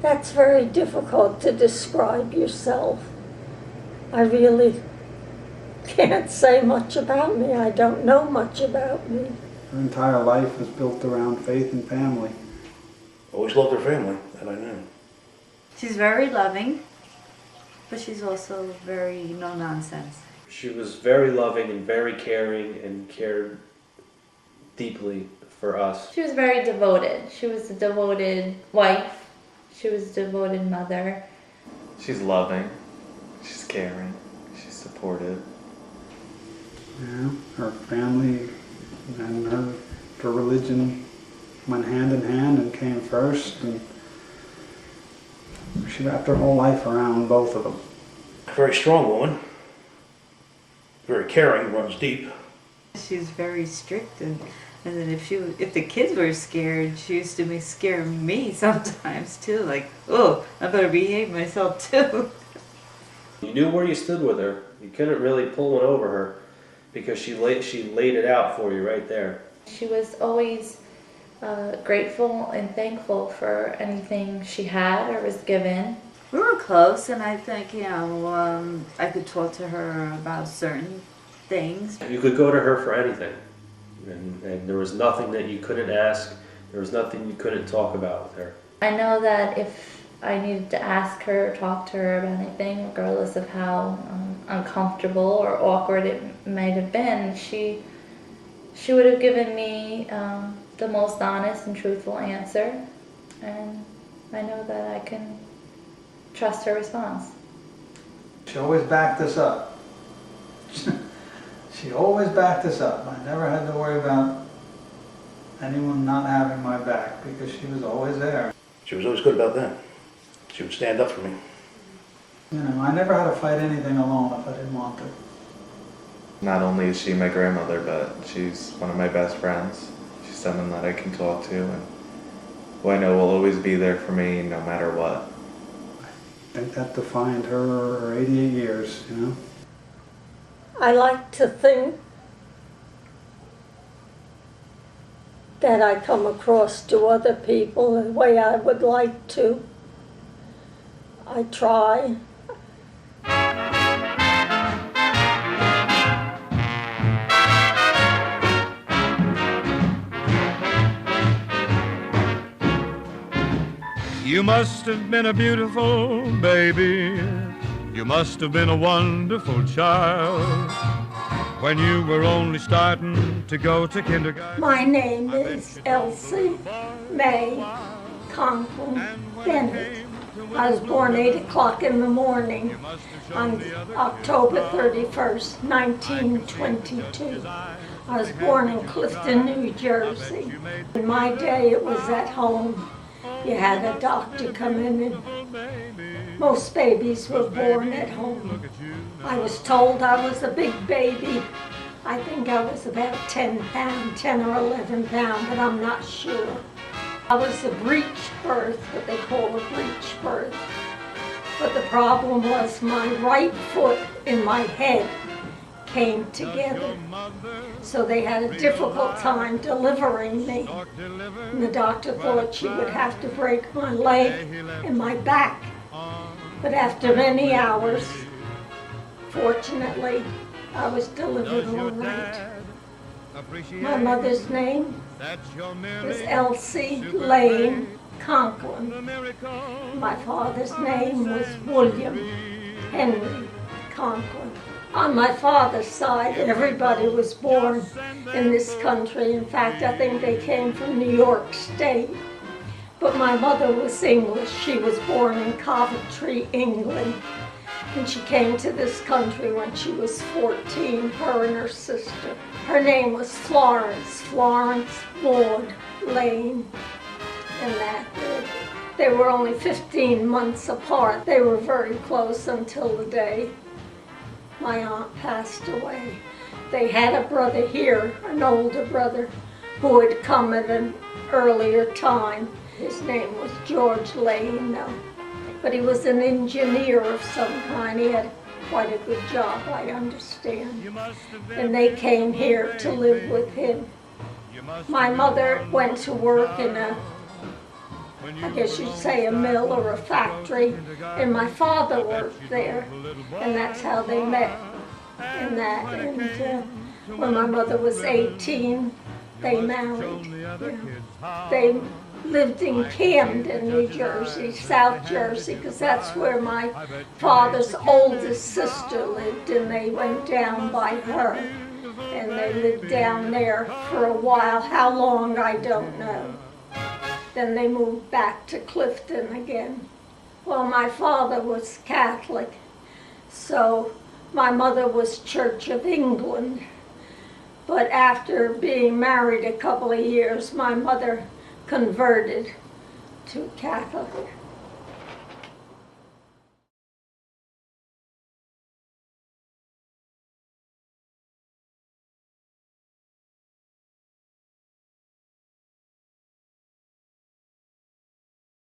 That's very difficult to describe yourself. I really can't say much about me. I don't know much about me. Her entire life is built around faith and family. Always loved her family, that I knew. She's very loving, but she's also very no-nonsense. She was very loving and very caring and cared deeply for us. She was very devoted. She was a devoted wife. She was a devoted mother. She's loving. She's caring. She's supportive. Yeah, her family and her religion went hand in hand and came first, and she wrapped her whole life around both of them. A very strong woman. Very caring, runs deep. She's very strict, and then if the kids were scared, she used to scare me sometimes too. Like, oh, I better behave myself too. You knew where you stood with her. You couldn't really pull one over her because she laid it out for you right there. She was always grateful and thankful for anything she had or was given. We were close, and I think, I could talk to her about certain things. You could go to her for anything, and there was nothing that you couldn't ask. There was nothing you couldn't talk about with her. I know that if I needed to ask her or talk to her about anything, regardless of how uncomfortable or awkward it might have been, she would have given me the most honest and truthful answer, and I know that I can trust her response. She always backed us up. She always backed us up. I never had to worry about anyone not having my back because she was always there. She was always good about that. She would stand up for me. I never had to fight anything alone if I didn't want to. Not only is she my grandmother, but she's one of my best friends. She's someone that I can talk to and who I know will always be there for me no matter what. I think that defined her 88 years, I like to think that I come across to other people the way I would like to. I try. You must have been a beautiful baby. You must have been a wonderful child when you were only starting to go to kindergarten. My name is Elsie May Conklin Bennett. I was born 8 o'clock in the morning on October 31st, 1922. I was born in Clifton, New Jersey. In my day, it was at home. You had a doctor come in, and most babies were born at home. I was told I was a big baby. I think I was about 10 or 11 pounds, but I'm not sure. I was a breech birth, what they call a breech birth. But the problem was my right foot and my head came together. So they had a difficult time delivering me. And the doctor thought she would have to break my leg and my back. But after many hours, fortunately, I was delivered all right. My mother's name was Elsie Lane Conklin. My father's name was William Henry Conklin. On my father's side, everybody was born in this country. In fact, I think they came from New York State. But my mother was English. She was born in Coventry, England. And she came to this country when she was 14, her and her sister. Her name was Florence Maud Lane. And that they were only 15 months apart. They were very close until the day my aunt passed away. They had a brother here, an older brother, who had come at an earlier time. His name was George Lane, but he was an engineer of some kind. He had quite a good job, I understand. And they came here to live with him. My mother went to work in a I guess you'd say a mill or a factory, and my father worked there, and that's how they met in that. And when my mother was 18, they married. Yeah. They lived in Camden, New Jersey, South Jersey, because that's where my father's oldest sister lived, and they went down by her. And they lived down there for a while. How long, I don't know. Then they moved back to Clifton again. Well, my father was Catholic, so my mother was Church of England. But after being married a couple of years, my mother converted to Catholic.